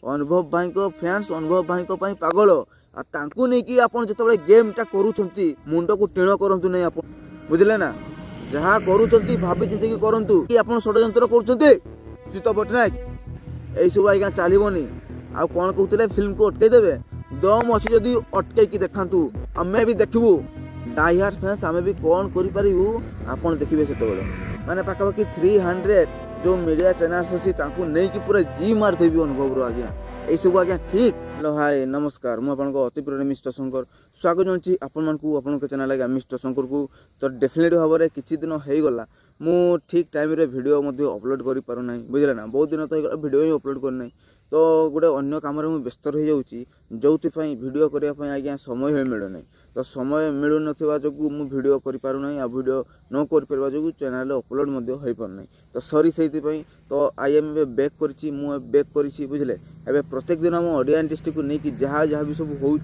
अनुभव भाई को फैंस अनुभव भाई को पागल तांकू नहीं कि आप जिते गेमटा करूँ मुंड को टीण करूँ नहीं आप बुझे ना जहाँ करूँ भाभी चिंतिकी करूँ कि आप षड्यंत्र करुचित पट्टनायक यही सब आज्ञा चलनी आ कौन कहते फिल्म को अटकईदेवे दम अच्छी जदि अटकई देखु आम भी देखू डाइहार्ड फैंस आम भी कौन करूँ आप देखिए से मैंने पाखापाखि 300 जो मीडिया चैनल्स अच्छी नहीं कि पूरा जी मारदेवी अनुभव आज्ञा यही सब आज्ञा ठीक। हेलो हाय नमस्कार मुझे अति प्रिय मिस्टर शंकर स्वागत जाऊँगी आपण चैनल आज्ञा मिस्टर शंकर को तो डेफिनेटली भाव में किसी दिन होगला मु ठीक टाइम रे वीडियो अपलोड कर पारना बुझे ना बहुत दिन तो वीडियो ही अपलोड करना तो गोटे अन्य कम व्यस्त रही जाऊँगी जो वीडियो करने आज्ञा समय मिलूना तो समय मिलू ना जो वीडियो कर पारना आ वीडियो न कर पार जो चैनल अपलोड हो पारना तो सॉरी से तो आई एम बैक करी बैक करी बुझे एवं प्रत्येक दिन आम ओडिया इंडस्ट्री को लेकिन जहाँ जहाँ भी सब हो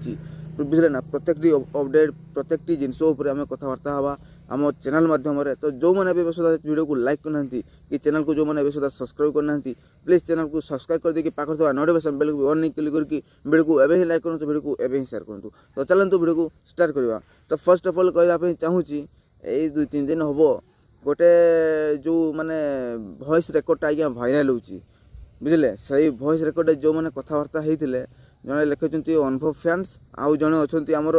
बुझे ना प्रत्येक अपडेट प्रत्येक जिनस आम कथबार्ता हवा आम चैनल माध्यम तो जो मैंने वीडियो को लाइक करना कि चैनल को जो मैंने सब्सक्राइब करना प्लीज चैनल को सब्सक्राइब कर देखिए पाखर थोड़ा नोटिफिकेशन बेल को ऑन नहीं क्लिक करके वीडियो को एवं ही लाइक करूँ वीडियो को एवं ही शेयर करूँ तो चलते वीडियो को स्टार्ट करवा। तो फर्स्ट ऑफ ऑल कहवाई चाहूँगी यही 2-3 दिन हम गोटे जो माने वॉइस रिकॉर्ड आज्ञा भाइराल होची बुझे से वॉइस रिकॉर्ड जो मैंने कथबार्ता होते जड़े लिखुं अनुभव फैंस आउ जड़े अच्छा आमर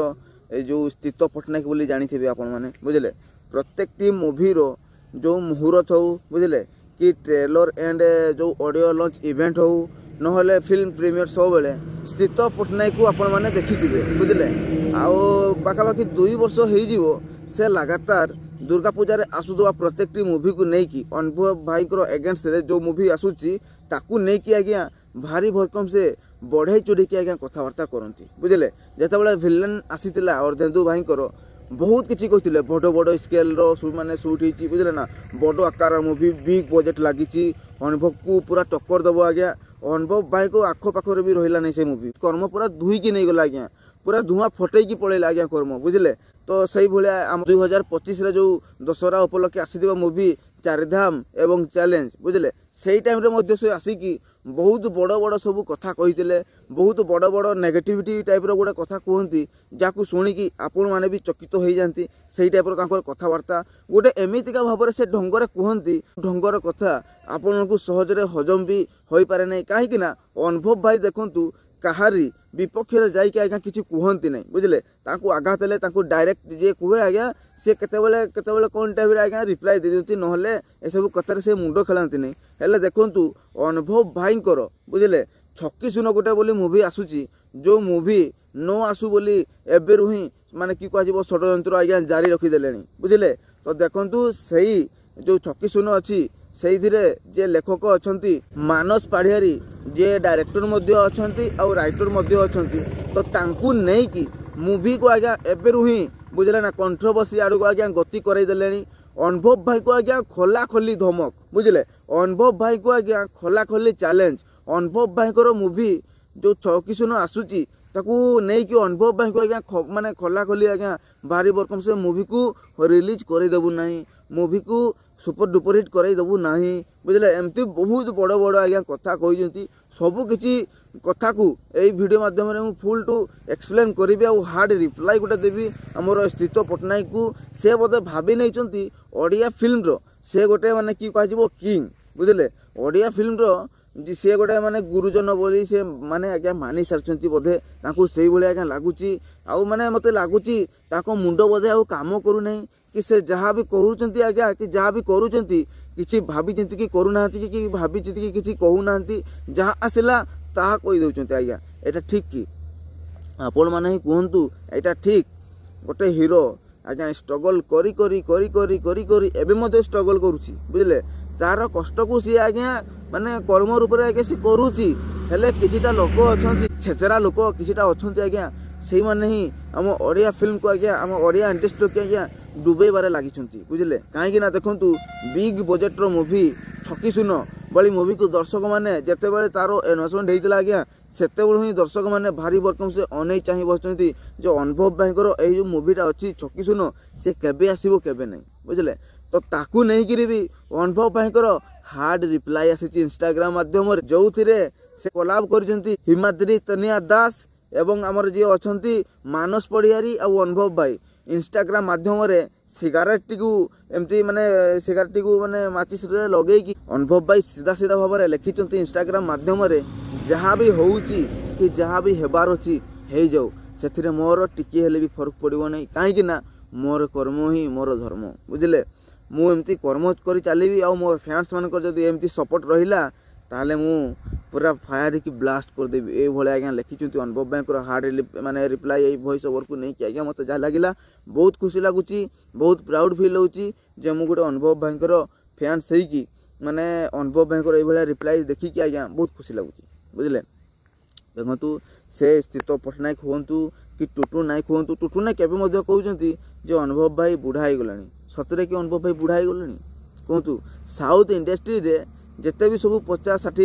जो स्थित पट्टनायक बोली जानी आपण मैंने बुझे प्रत्येक मूवी रो जो मुहूर्त हो बुझे कि ट्रेलर एंड जो ऑडियो लॉन्च इवेंट हो नहले फिल्म प्रीमियर सब बेले स्थित पट्टनायक को आपण मैंने देखिथे बुझे आउ पाखापाखि 2 वर्ष हो से लगातार दुर्गा पूजा आसुवा प्रत्येक मूवी को लेकिन अनुभव भाई एगेंस्ट जो मूवी आसूची ताकू नहीं आज्ञा भारी भरकम से बढ़ई चढ़ी आज्ञा कथबार्ता करती बुझे जिते विलेन आसीला अर्धेन्दु भाई बहुत किसी कहते बड़ बड़ स्केल मैंने सुट हो बुझे ना बड़ आकार मूवी बिग बजेट लगी अनुभव को पूरा टक्कर दब आज्ञा अनुभव भाई को आखपाखर भी रहा नहीं से मूवी कर्म पूरा धुईकी नहीं गला आज्ञा पूरा धुआं फटैकी पलैला आज्ञा कर्म बुझे तो सही भाया 2025 जो दशहरा उपलक्षे आसीथिबा मूवी चारिधाम एवं चैलेंज बुझे से टाइम रे से आसिकी बहुत बड़ बड़ सब कथा कही बहुत बड़ बड़ नेगेटिविटी टाइप रो गोटे कथा कहती जहाँ शुणिकी आपण मैंने भी चकित हो जाती से टाइप कथबार्ता गोटे एमतीका भाव से ढंगर कहती ढंगर कथा आपण को सहजरे हजम भी हो पारे नहीं कहीं अनुभव भाई देखु कहारी विपक्ष जाइए आज्ञा किसी कहती नहीं बुझे आघात हेल्ले डायरेक्ट जी कहे आज्ञा सी केतबले कौन टाइम आज्ञा रिप्लाई दे दिखती ना सब कथार से मुंड खेलांती नहीं हेल्ले देखु अनुभव भाई बुझे छक्की सुन गोटे बोली मूवी आसूची जो मूवी न आसू बोली एबेरु ही माने कि कह षड्यंत्र आज्ञा जारी रखीदे बुझे तो देखु सही जो छक्की सुन अच्छी से जे लेखक अच्छा मानस पाढ़ियारी जे डायरेक्टर अच्छा राइटर तो तांकू नहीं कि मूवी को आज्ञा एबेरु ही बुझे ना कंट्रोवर्सी आड़ को आज्ञा गति करदे अनुभव भाई को आज्ञा खोला खोली धमक बुझे अनुभव भाई को आज्ञा खोला खोली चैलेंज अनुभव भाई को मूवी जो छकी सुन आसूची ताकू नहीं कि अनुभव भाई को आज्ञा माने खोला खोली आज्ञा भारी भरकम से मूवी को रिलीज करदेबू ना मूवी को सुपर डुपर हिट करदेबू ना बुझे एमती बहुत बड़ बड़ आज्ञा कथा कहते सबकि कथा को यही वीडियो माध्यम फुल टू एक्सप्लेन करी हार्ड रिप्लाई गोटे देवी आमर स्थित पट्टनायक को से बोधे भाभी नहीं ओडिया फिल्म रो से गोटे माने कि कह किंग बुझे ओडिया फिल्म रो सी गोटे माने गुरुजन बोली से माने आज्ञा मानि सारी बोधे से आज्ञा लगुच आने मत लगुच मुंड बोधे आ कम करूना कि से जहाँ भी कहते आज्ञा कि जहाँ भी करुँच किसी भाभी चिंतिकी करूना कि भाभी चिंतिकी किसी कहूना जहाँ आसला ताहा कही दौरान आज्ञा यहाँ ठीक कि आपण मैंने ही कहतु यहाँ ठीक गोटे हीरो आज्ञा स्ट्रगल करी करी करी करी करी करी एवं स्ट्रगल करुँची बुझे तार कष्ट को सी आज्ञा माने कर्म रूप से आज्ञा सी करुँची हेले किछिटा लोक अच्छा छेचरा लोक किछिटा अच्छा आज्ञा से मैंने ही आम ओडिया फिल्म को आज्ञा आम ओडिया इंडस्ट्री को आज्ञा डुबेबारे लगी बुझे कहीं देखु बिग बजेट्र मूवी छकी सुन बड़ी मूवी को दर्शक मैंने जिते तार एनाउंसमेंट होता आज्ञा से ही दर्शक मैंने भारी भरकम से अनै चाह बस जो अनुभव भाई जो मूवीटा अच्छी छकी सुन से केबे आसीबो केबे नहीं बुझे तो ताकू नहीं कि भी अनुभव भाई हार्ड रिप्लाई आसी इंस्टाग्राम माध्यम जो से कोलाब करिसेंती हिमाद्री तनिया दास एवं आमर जी अछंती मानस पड़ियारी आ अनुभव भाई इंस्टाग्राम माध्यम रे सिगारेट टी एमती माने सिगारेट टी माने माचिस रे लगे कि अनुभव भाई सीधा सीधा भाव में लिखिचंती इंस्टाग्राम माध्यम रे जहाँ भी होउची कि जहाँ भी हेबार अछि हे जाऊ से मोर टिके हेले भी फरक पड़ो नहीं कहीं ना मोर कर्म ही मोर धर्म बुझे मुझे कर्म कर चलिए आ मोर फैंस मान जब एमती सपोर्ट रहा ताले मु पूरा फायर की ब्लास्ट करदेवी ये भाई आज्ञा लिखिं अनुभव भाई हार्ड माने रिप्लाई ये वॉइस ओवर को नहीं आज्ञा मत जहाँ लगे बहुत खुशी लगुच बहुत प्राउड फिल होची जे मु गोटे अनुभव भाई फैंस होगी माने अनुभव भाई ये रिप्लाई देखिकी आज्ञा बहुत खुशी लगुच बुझे देखु से स्थित पट्टनायक हूँ कि टुटू नायक हूँ टुटू नायक केवे कहते जे अनुभव भाई बुढ़ा हो गलानी सतरे कि अनुभव भाई बुढ़ा हो गलानी कहतु साउथ इंडस्ट्री रे जिते भी सब 50-60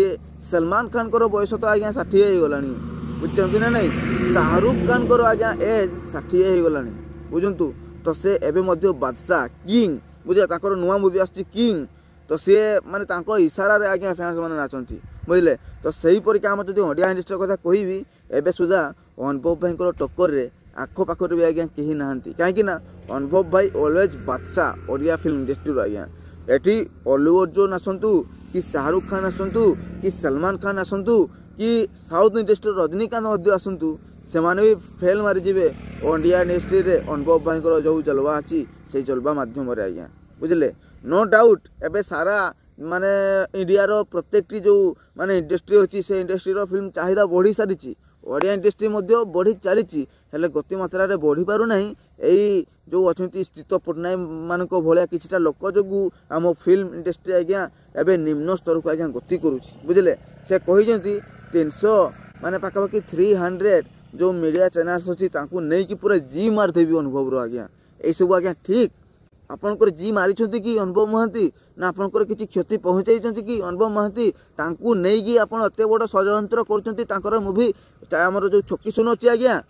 सलमान खान को बयस तो आज्ञा 60 हो गलानी बुझते ना नहीं शाहरुख खान को आज्ञा एज 60 हो गलानी बुझंतु तो से एबे मध्य बादशाह किंग बुझे नुआ मूवी आसी किंग तो सी माने इशारा आज्ञा फैंस मैंने नाचती बुझे तो सही परिका आम जो ओडिया इंडस्ट्री कथा कहबी एबे सुधा अनुभव भाई टक्कर रे आखपाखर भी आज्ञा कहीं ना कहीं अनुभव भाई ऑलवेज बादशाह ओडिया फिल्म इंडस्ट्री आज्ञा एटी अल्लू अर्जुन आसतु कि शाहरुख खान आसतु कि सलमान खान आसतु कि साउथ इंडस्ट्री रजनीकांत आसतु से भी फेल मारिजे ओडिया इंडस्ट्री रे अनुभव भाई जो जलवा अच्छी से जलवा मध्यम आज्ञा बुझे नो डाउट एबे सारा माने इंडिया रो प्रत्येक जो माने इंडस्ट्री अच्छी से इंडस्ट्री फिल्म चाहिदा बढ़ी सारी ओडिया इंडस्ट्री बढ़ी चली हेले गति मात्रा रे बढ़ी पारु नहीं एई जो अच्छी स्थित पट्टनायक मान भाया किछिटा लोक जो आम फिल्म इंडस्ट्री आज्ञा एबे निम्न स्तर को आज्ञा गति करुछि बुझले से कहिसेंती 300 माने पाखापाखि 300 जो मीडिया चैनल्स अच्छी तांकु नहीं कि पूरा जी मार देवी अनुभव रो आज्ञा ए सब आज्ञा ठीक आपनकर जी मारी कि अनुभव महांती ना आपनकर किसी क्षति पहुँचाई कि अनुभव महांती तांकु नहीं कि आपण एत बड़ षड्यंत्र कर मुवी आमर जो छकी सुन अच्छी आज्ञा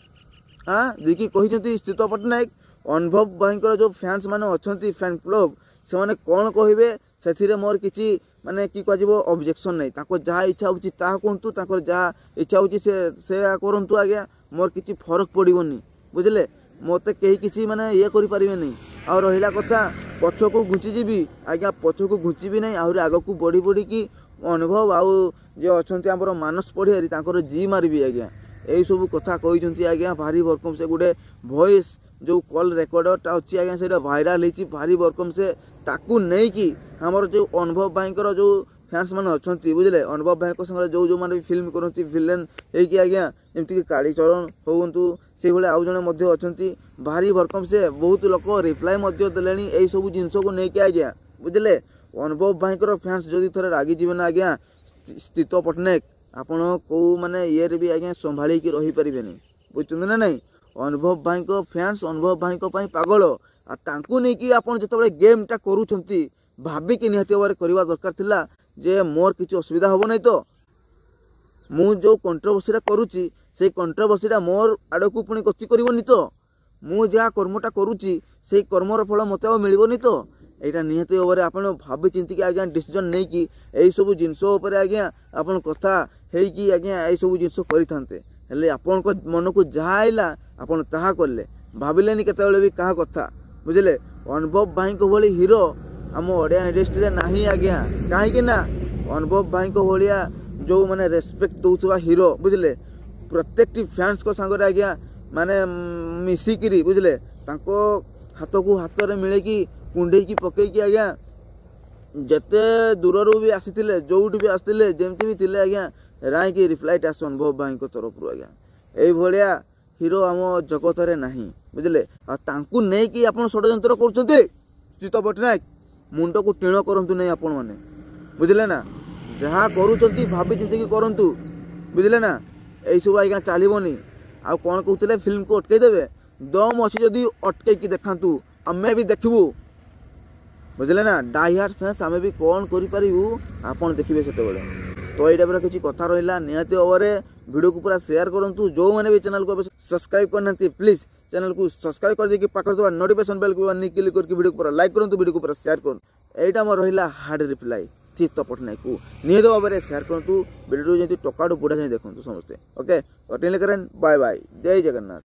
हाँ देखिए कही स्थित पट्टनायक अनुभव भाई जो फैंस मैंने अच्छा फैन क्लब से मैंने कौन कहे से मोर किसी माने कि कह ऑब्जेक्शन नहीं जहाँ इच्छा होची कहतु जहाँ इच्छा होची से करंतु आज्ञा मोर किसी फरक पड़ोनी बुझे मत कहीं किसी माने ये करें नहीं आ रहा कथा पछ को घुंचीजी आज्ञा पछ को घुंचीबी नहीं आहरी आग को बढ़ी बढ़ी कि अनुभव आउ जो अच्छा आम मानस पढ़ियारी तांकर जी मारबी आज्ञा यही सब कथा कहते आज्ञा भारी भरकम से गोटे वॉइस जो कॉल रेकर्डरटा अच्छी आज्ञा से भाइराल होती भारी भरकम से ताकू नहीं कि आमर जो अनुभव भाई जो फैंस मैंने अच्छा बुझे अनुभव भाई संगे जो जो मैंने फिल्म करती विलेन होगी आज्ञा जमीक कालीचरण हूँ से भाई आउ जड़े अच्छा भारी भरकम से बहुत लोक रिप्लाई देले यही सब जिनस को लेकिन आज्ञा बुझे अनुभव भाई फैंस जदि थे रागी जीवन आज्ञा स्थित पट्टनायक आपण कौ माने ये भी आज्ञा संभाली कि रही पारे बुझे ना नहीं अनुभव भाई फैंस अनुभव भाई पागल आकू नहीं कि आप जो गेमटा करूँगी भाविकी निहाती भाव करवा दरकार थिला जे मोर किसी असुविधा हम नहीं तो मु जो कंट्रोवर्सीटा करुच्ची से कंट्रोवर्सीटा मोर आड़ को पुणी गति करनी तो मु जहाँ कर्मटा करुच्ची से कर्मर फल मत मिलनी तो यहाँ निहाती भाव में आप भावी चिंतिकी आज्ञा डिसीजन नहीं कि यही सब जिनस आज्ञा आप कथा है आज्ञा यही सब जिनस करते हेले आपण मन को जहाँ आइला आपण ताहा करले भाविलेनी केतेबेले भी कहा कथा बुझे अनुभव भाई भली हीरो आम ओडिया इंडस्ट्री रे नाही आज्ञा कहीं ना अनुभव भाई भाया जो माने रेस्पेक्ट दौथुवा हीरो बुझे प्रत्येक फैंस को सांगरे आज्ञा माने मिसिकिरी बुझे हाथ को हाथ में मिले कि कुंडे की पकईकी आज्ञा जेते दूर भी आसी जो भी आसते जमती भी थे आज्ञा राय की रिप्लाईट आस अनुभव भाई तरफ आज्ञा यही भाया हीरो आम जगत रे नाही बुझे आकू नहीं कि आप षड्यंत्र कर स्थित पट्टनायक मुंड को टीण करंतु नहीं आपण माने बुझे ना जहाँ करूँ भाभी चिंतिकी करंतु बुझे ना यही सब आज्ञा चलबनी आ कौन कहते फिल्म को अटकईदेवे दम अच्छी जदि अटकईकी देखातु आमे भी देखबू बुझे ना डाई हार्ट फैंस आमे भी कौन करूँ आपड़ देखिए से तो ये टाइप किसी कथा रहा निहाती भाव में वीडियो को पूरा शेयर करूँ जो मैंने भी चैनल को सब्सक्राइब करना प्लीज चैनल को सब्सक्राइब कर देकी पाखर नोटिफिकेशन बेल को क्लिक करके वीडियो को पूरा लाइक करूँ वीडियो को पूरा शेयर करूँ यहाँ मोर रहा हार्ड रिप्लाई तीर्थ पट्टनायक को निहत भाव में सेयार करूँ भिडियो जमी टकाटू बुढ़ा जाए देखूँ समस्ते ओके। बाय बाय जय जगन्नाथ।